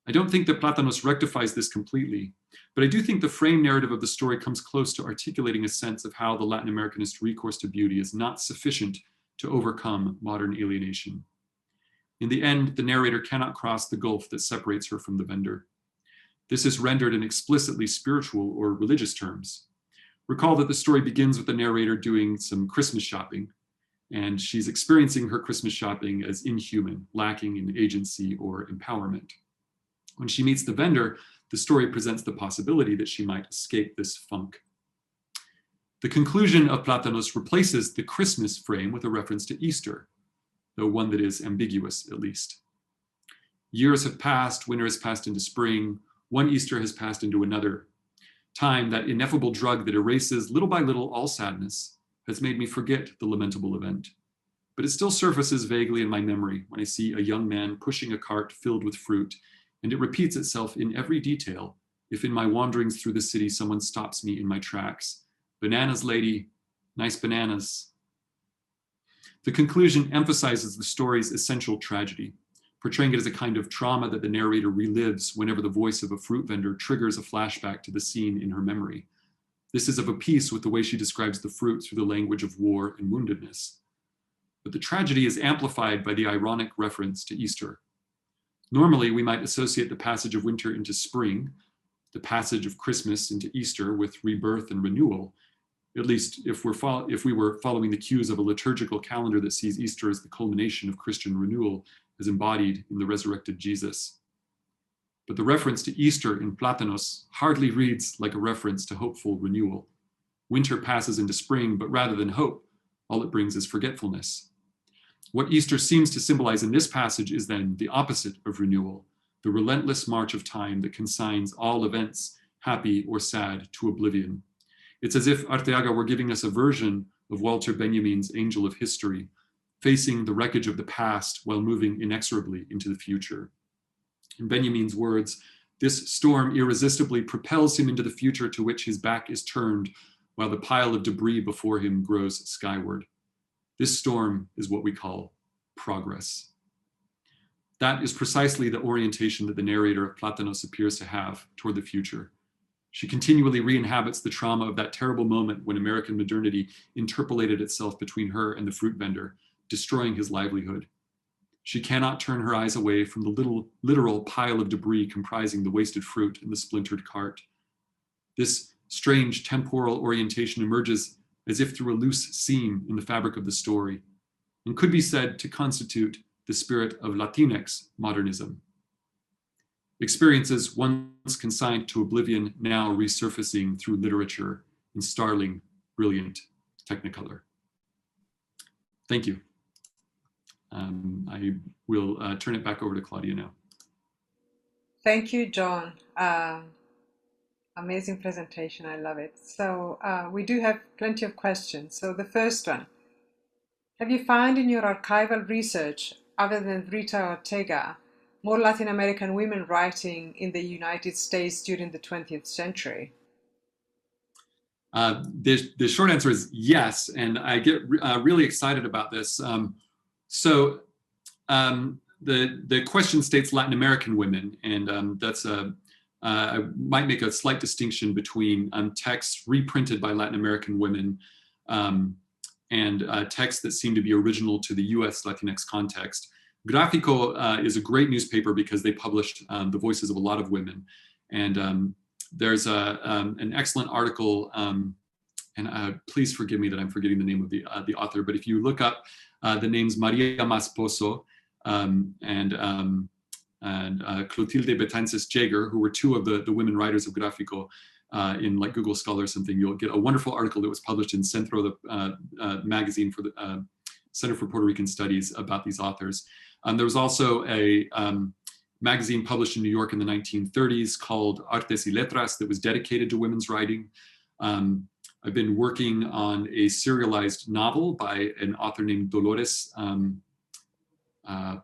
I don't think that Plátanos rectifies this completely, but I do think the frame narrative of the story comes close to articulating a sense of how the Latin Americanist recourse to beauty is not sufficient to overcome modern alienation. In the end, the narrator cannot cross the gulf that separates her from the vendor. This is rendered in explicitly spiritual or religious terms. Recall that the story begins with the narrator doing some Christmas shopping, and she's experiencing her Christmas shopping as inhuman, lacking in agency or empowerment. When she meets the vendor, the story presents the possibility that she might escape this funk. The conclusion of Plátanos replaces the Christmas frame with a reference to Easter, though one that is ambiguous at least. Years have passed, winter has passed into spring, one Easter has passed into another. Time, that ineffable drug that erases little by little all sadness, has made me forget the lamentable event. But it still surfaces vaguely in my memory when I see a young man pushing a cart filled with fruit, and it repeats itself in every detail if in my wanderings through the city someone stops me in my tracks. Bananas, lady, nice bananas. The conclusion emphasizes the story's essential tragedy, portraying it as a kind of trauma that the narrator relives whenever the voice of a fruit vendor triggers a flashback to the scene in her memory. This is of a piece with the way she describes the fruit through the language of war and woundedness. But the tragedy is amplified by the ironic reference to Easter. Normally, we might associate the passage of winter into spring, the passage of Christmas into Easter with rebirth and renewal, at least if we were following the cues of a liturgical calendar that sees Easter as the culmination of Christian renewal as embodied in the resurrected Jesus. But the reference to Easter in Plátanos hardly reads like a reference to hopeful renewal. Winter passes into spring, but rather than hope, all it brings is forgetfulness. What Easter seems to symbolize in this passage is then the opposite of renewal, the relentless march of time that consigns all events, happy or sad, to oblivion. It's as if Arteaga were giving us a version of Walter Benjamin's Angel of History, facing the wreckage of the past while moving inexorably into the future. In Benjamin's words, this storm irresistibly propels him into the future to which his back is turned, while the pile of debris before him grows skyward. This storm is what we call progress. That is precisely the orientation that the narrator of Plátanos appears to have toward the future. She continually re-inhabits the trauma of that terrible moment when American modernity interpolated itself between her and the fruit vendor, destroying his livelihood. She cannot turn her eyes away from the literal pile of debris comprising the wasted fruit and the splintered cart. This strange temporal orientation emerges as if through a loose seam in the fabric of the story, and could be said to constitute the spirit of Latinx modernism. Experiences once consigned to oblivion now resurfacing through literature in startling, brilliant technicolor. Thank you. I will turn it back over to Claudia now. Thank you, John. Amazing presentation, I love it. So we do have plenty of questions. So the first one, have you found in your archival research, other than Rita Ortega, more Latin American women writing in the United States during the 20th century? The short answer is yes, and I get really excited about this. The question states Latin American women, and that's I might make a slight distinction between texts reprinted by Latin American women and texts that seem to be original to the US Latinx context. Gráfico is a great newspaper because they published the voices of a lot of women. And there's an excellent article, and please forgive me that I'm forgetting the name of the author, but if you look up the names Maria Masposo and Clotilde Betances Jaeger, who were two of the women writers of Gráfico, in like Google Scholar or something, you'll get a wonderful article that was published in Centro, the magazine for the Center for Puerto Rican Studies, about these authors. There was also a magazine published in New York in the 1930s called Artes y Letras that was dedicated to women's writing. I've been working on a serialized novel by an author named Dolores, Dora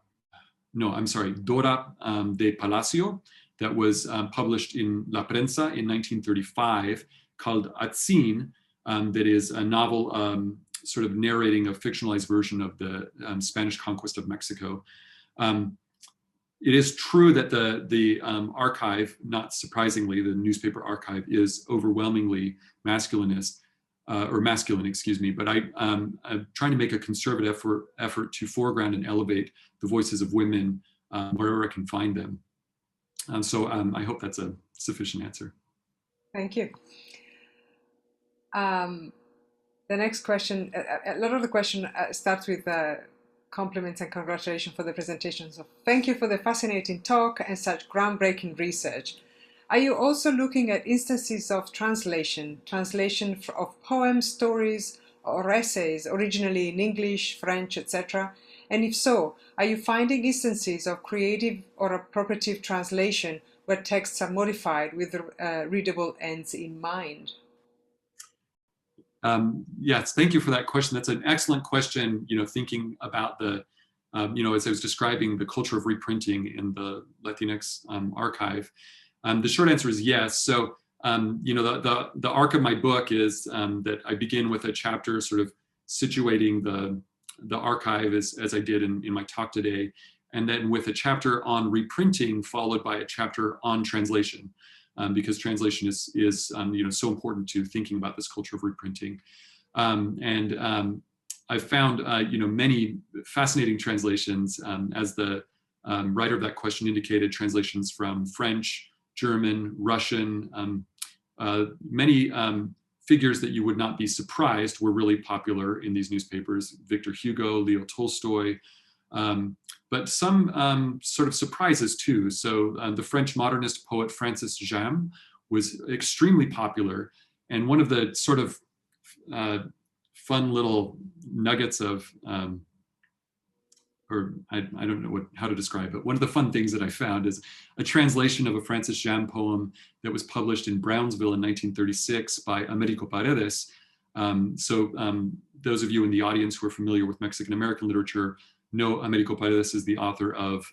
de Palacio, that was published in La Prensa in 1935, called Atzin, that is a novel sort of narrating a fictionalized version of the Spanish conquest of Mexico. It is true that the archive, not surprisingly, the newspaper archive is overwhelmingly masculinist, or masculine, excuse me, but I'm trying to make a conservative effort to foreground and elevate the voices of women wherever I can find them. So I hope that's a sufficient answer. Thank you. The next question, a lot of the question starts with compliments and congratulations for the presentation. So thank you for the fascinating talk and such groundbreaking research. Are you also looking at instances of translation of poems, stories, or essays originally in English, French, etc.? And if so, are you finding instances of creative or appropriative translation where texts are modified with readable ends in mind? Yes, thank you for that question. That's an excellent question, thinking about the, as I was describing the culture of reprinting in the Latinx archive. The short answer is yes. So, the arc of my book is that I begin with a chapter sort of situating the archive as I did in my talk today, and then with a chapter on reprinting followed by a chapter on translation. Because translation is so important to thinking about this culture of reprinting. I've found many fascinating translations, as the writer of that question indicated, translations from French, German, Russian. Many figures that you would not be surprised were really popular in these newspapers: Victor Hugo, Leo Tolstoy, but some sort of surprises too. So the French modernist poet Francis Jammes was extremely popular, and one of the sort of fun little nuggets of, or I don't know how to describe it. One of the fun things that I found is a translation of a Francis Jammes poem that was published in Brownsville in 1936 by Americo Paredes. Those of you in the audience who are familiar with Mexican American literature know Americo Paredes is the author of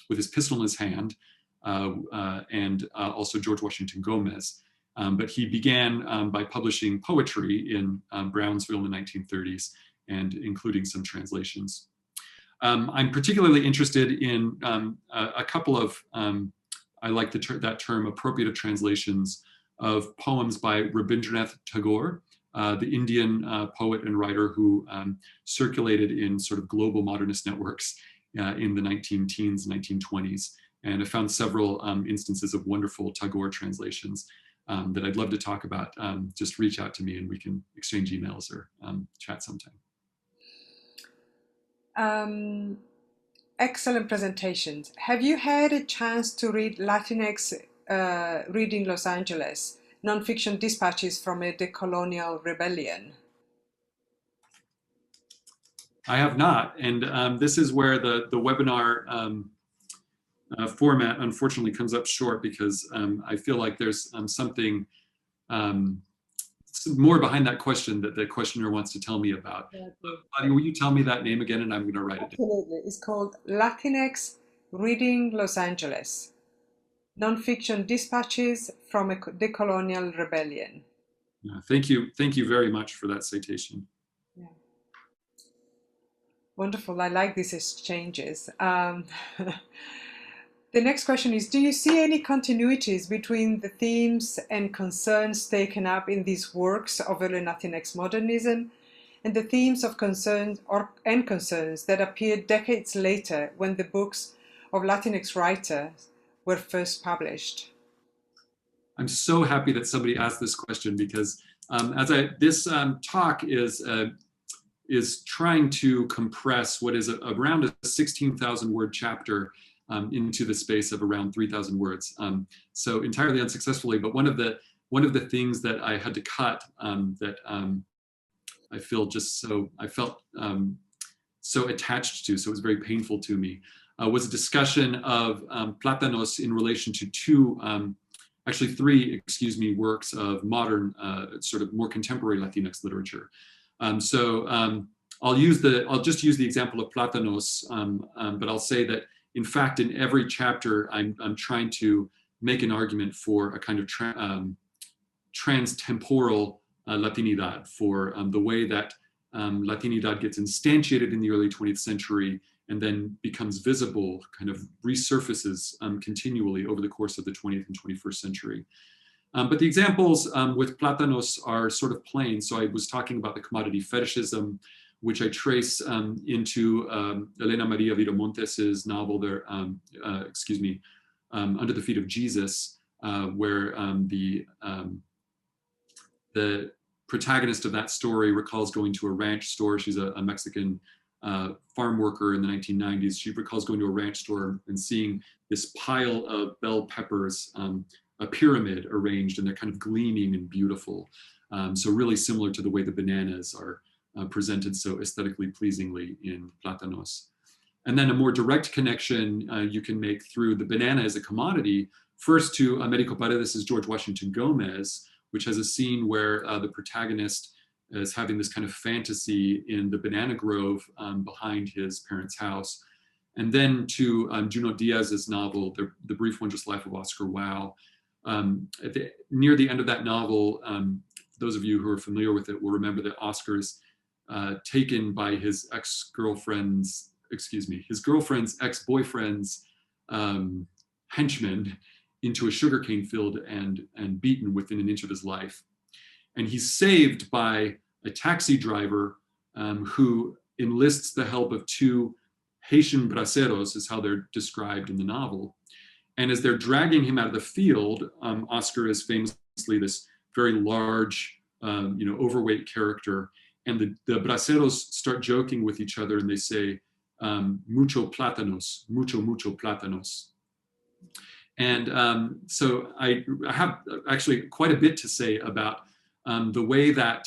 With His Pistol in His Hand, and also George Washington Gomez. But he began by publishing poetry in Brownsville in the 1930s, and including some translations. I'm particularly interested in a couple of, I like that term, appropriative translations of poems by Rabindranath Tagore, the Indian poet and writer who circulated in sort of global modernist networks in the 19-teens, 1920s. And I found several instances of wonderful Tagore translations that I'd love to talk about. Just reach out to me and we can exchange emails or chat sometime. Excellent presentations. Have you had a chance to read Latinx Reading Los Angeles, nonfiction dispatches from a decolonial rebellion? I have not, and this is where the webinar format unfortunately comes up short, because I feel like there's something more behind that question that the questioner wants to tell me about. Claudia, will you tell me that name again, and I'm going to write it down. Absolutely. It's called Latinx Reading Los Angeles, nonfiction dispatches from a decolonial rebellion. Yeah, thank you very much for that citation. Yeah. Wonderful. I like these exchanges. The next question is, do you see any continuities between the themes and concerns taken up in these works of early Latinx modernism and the themes of concerns that appeared decades later when the books of Latinx writers were first published? I'm so happy that somebody asked this question, because this talk is trying to compress what is around a 16,000 word chapter into the space of around 3,000 words. So entirely unsuccessfully, but one of the things that I had to cut that I felt so attached to, so it was very painful to me, was a discussion of Plátanos in relation to three works of modern, sort of more contemporary Latinx literature. I'll just use the example of Plátanos, but I'll say that in fact in every chapter I'm trying to make an argument for a kind of transtemporal Latinidad, for the way that Latinidad gets instantiated in the early 20th century and then becomes visible, kind of resurfaces continually over the course of the 20th and 21st century. But the examples with Plátanos are sort of plain. So I was talking about the commodity fetishism, which I trace into Elena Maria Viramontes's novel there, Under the Feet of Jesus, where the protagonist of that story recalls going to a ranch store. She's a Mexican farm worker in the 1990s. She recalls going to a ranch store and seeing this pile of bell peppers, a pyramid arranged, and they're kind of gleaming and beautiful. So really similar to the way the bananas are presented so aesthetically pleasingly in Plátanos. And then a more direct connection you can make through the banana as a commodity, first to Americo Paredes's George Washington Gomez, which has a scene where the protagonist is having this kind of fantasy in the banana grove behind his parents' house. And then to Junot Diaz's novel, The Brief Wondrous Life of Oscar Wilde. Near the end of that novel, those of you who are familiar with it will remember that Oscar's taken by his girlfriend's ex-boyfriend's henchman into a sugarcane field and beaten within an inch of his life. And he's saved by a taxi driver who enlists the help of two Haitian braceros, is how they're described in the novel. And as they're dragging him out of the field, Oscar is famously this very large, overweight character. And the braceros start joking with each other and they say, mucho plátanos, mucho plátanos. And so I have actually quite a bit to say about the way that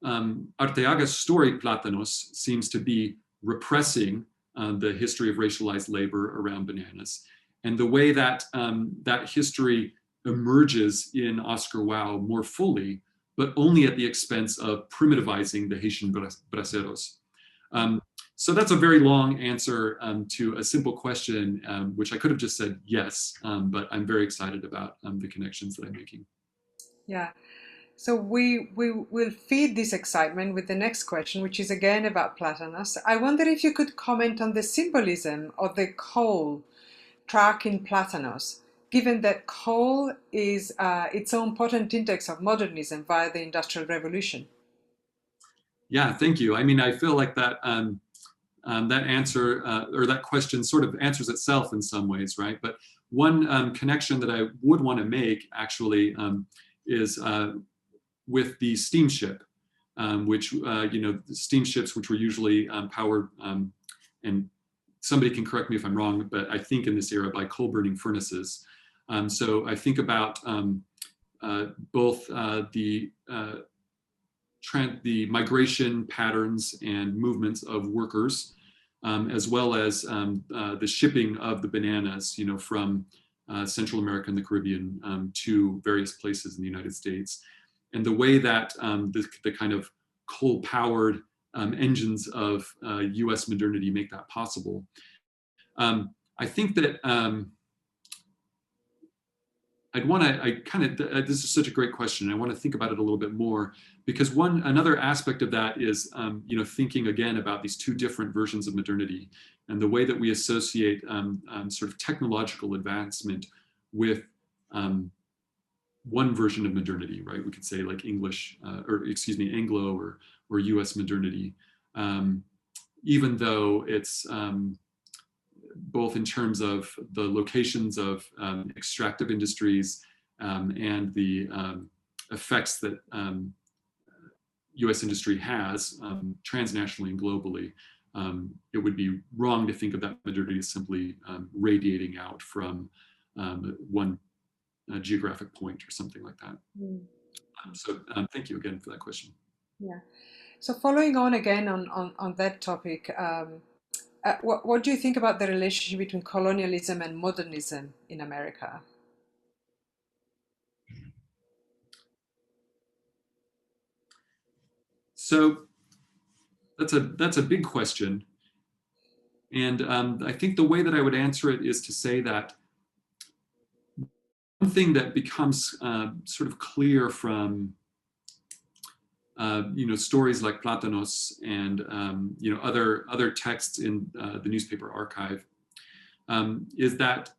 Arteaga's story, Plátanos, seems to be repressing the history of racialized labor around bananas, and the way that that history emerges in Oscar Wilde more fully, but only at the expense of primitivizing the Haitian braceros. So that's a very long answer to a simple question, which I could have just said yes, but I'm very excited about the connections that I'm making. Yeah, so we will feed this excitement with the next question, which is again about Plátanos. I wonder if you could comment on the symbolism of the coal track in Plátanos, given that coal is its own potent index of modernism via the Industrial Revolution. Yeah, thank you. I mean, I feel like that that answer or that question sort of answers itself in some ways, right? But one connection that I would want to make actually is with the steamship, which, the steamships, which were usually powered, and somebody can correct me if I'm wrong, but I think in this era by coal burning furnaces. So I think about both the migration patterns and movements of workers, as well as the shipping of the bananas, from Central America and the Caribbean to various places in the United States, and the way that the kind of coal-powered engines of U.S. modernity make that possible. I think that this is such a great question. I want to think about it a little bit more, because another aspect of that is, thinking again about these two different versions of modernity and the way that we associate sort of technological advancement with one version of modernity, right? We could say like Anglo or US modernity, even though it's both in terms of the locations of extractive industries and the effects that US industry has transnationally and globally. It would be wrong to think of that modernity as simply radiating out from one geographic point or something like that. So thank you again for that question. Yeah. So following on again on that topic, what do you think about the relationship between colonialism and modernism in America? So that's a big question. And I think the way that I would answer it is to say that one thing that becomes sort of clear from stories like Platanos and other texts in the newspaper archive is that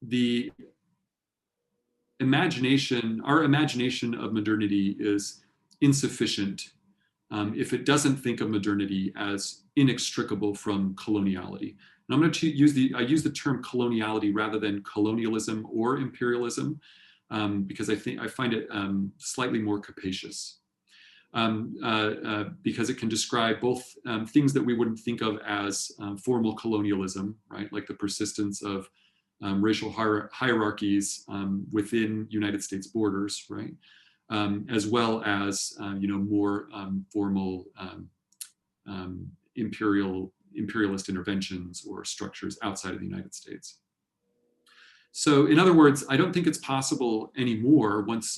the our imagination of modernity is insufficient if it doesn't think of modernity as inextricable from coloniality. And I'm going to use the term coloniality rather than colonialism or imperialism, because I find it slightly more capacious. Because it can describe both things that we wouldn't think of as formal colonialism, right? Like the persistence of racial hierarchies within United States borders, right? As well as more formal imperialist interventions or structures outside of the United States. So in other words, I don't think it's possible anymore once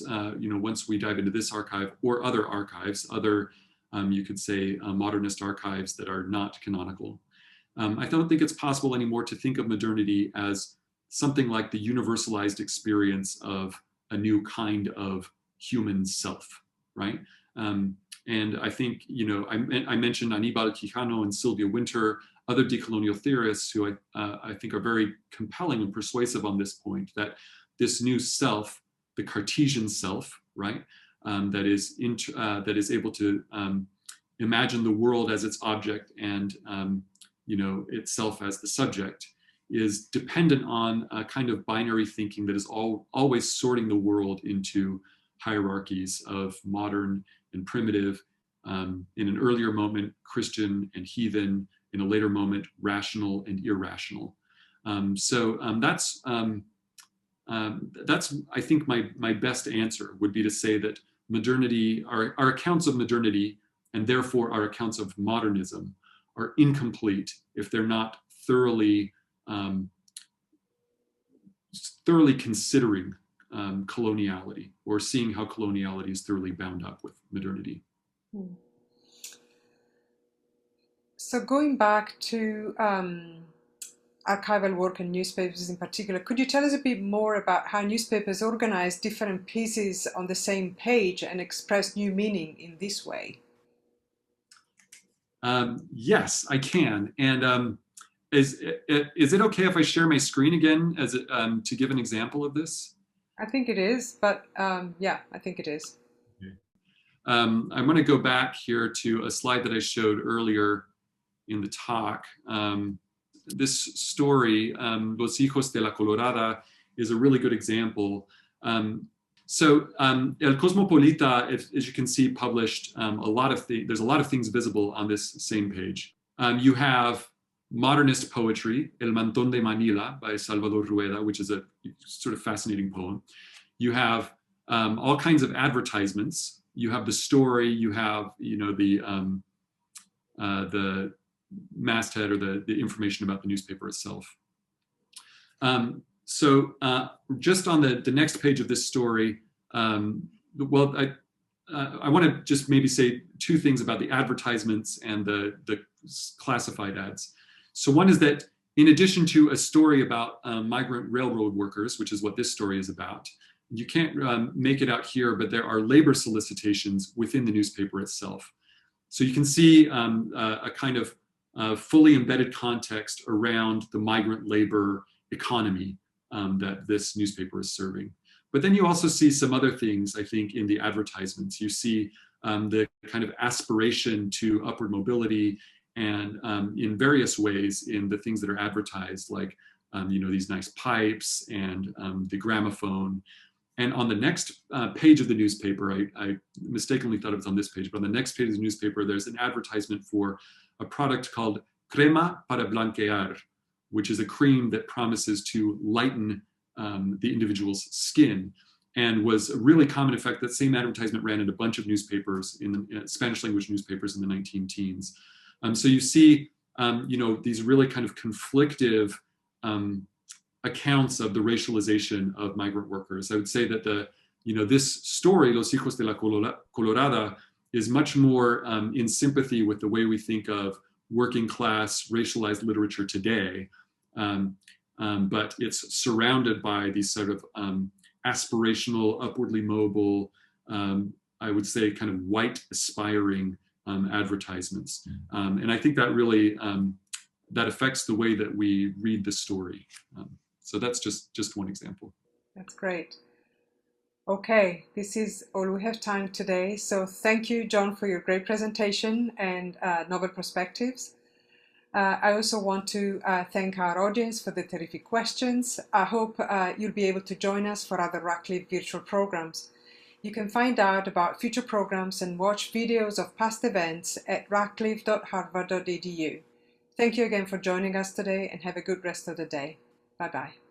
we dive into this archive or other archives, you could say modernist archives that are not canonical. I don't think it's possible anymore to think of modernity as something like the universalized experience of a new kind of human self, right? And I think, I mentioned Aníbal Quijano and Sylvia Wynter, other decolonial theorists who I think are very compelling and persuasive on this point, that this new self, the Cartesian self, right, that is able to imagine the world as its object and itself as the subject, is dependent on a kind of binary thinking that is always sorting the world into hierarchies of modern and primitive, in an earlier moment, Christian and heathen, in a later moment, rational and irrational. So that's I think my best answer would be to say that modernity, our accounts of modernity, and therefore our accounts of modernism, are incomplete if they're not thoroughly considering coloniality, or seeing how coloniality is thoroughly bound up with modernity. So going back to archival work and newspapers in particular, could you tell us a bit more about how newspapers organize different pieces on the same page and express new meaning in this way? Yes, I can. And is it okay if I share my screen again to give an example of this? I think it is, but yeah, I think it is. Okay. I'm going to go back here to a slide that I showed earlier, in the talk. This story, Los Hijos de la Colorada, is a really good example. El Cosmopolita, as you can see, published there's a lot of things visible on this same page. You have modernist poetry, El Mantón de Manila by Salvador Rueda, which is a sort of fascinating poem. You have all kinds of advertisements. You have the story, you have, the masthead or the information about the newspaper itself. Just on the next page of this story, I want to just maybe say two things about the advertisements and the classified ads. So one is that in addition to a story about migrant railroad workers, which is what this story is about, you can't make it out here, but there are labor solicitations within the newspaper itself. So you can see a kind of fully embedded context around the migrant labor economy that this newspaper is serving. But then you also see some other things, I think, in the advertisements. You see the kind of aspiration to upward mobility, and in various ways in the things that are advertised, like these nice pipes and the gramophone. And on the next page of the newspaper, I mistakenly thought it was on this page, but on the next page of the newspaper, there's an advertisement for a product called Crema para Blanquear, which is a cream that promises to lighten the individual's skin, and was a really common effect. That same advertisement ran in a bunch of newspapers, in the Spanish language newspapers in the 19-teens. So you see, these really kind of conflictive accounts of the racialization of migrant workers. I would say that this story, Los Hijos de la Colorada, is much more in sympathy with the way we think of working class racialized literature today. But it's surrounded by these sort of aspirational, upwardly mobile, I would say kind of white aspiring advertisements. And I think that really, that affects the way that we read the story. So that's just one example. That's great. Okay, this is all we have time today. So thank you, John, for your great presentation and novel perspectives. I also want to thank our audience for the terrific questions. I hope you'll be able to join us for other Radcliffe virtual programs. You can find out about future programs and watch videos of past events at radcliffe.harvard.edu. Thank you again for joining us today, and have a good rest of the day. Bye-bye.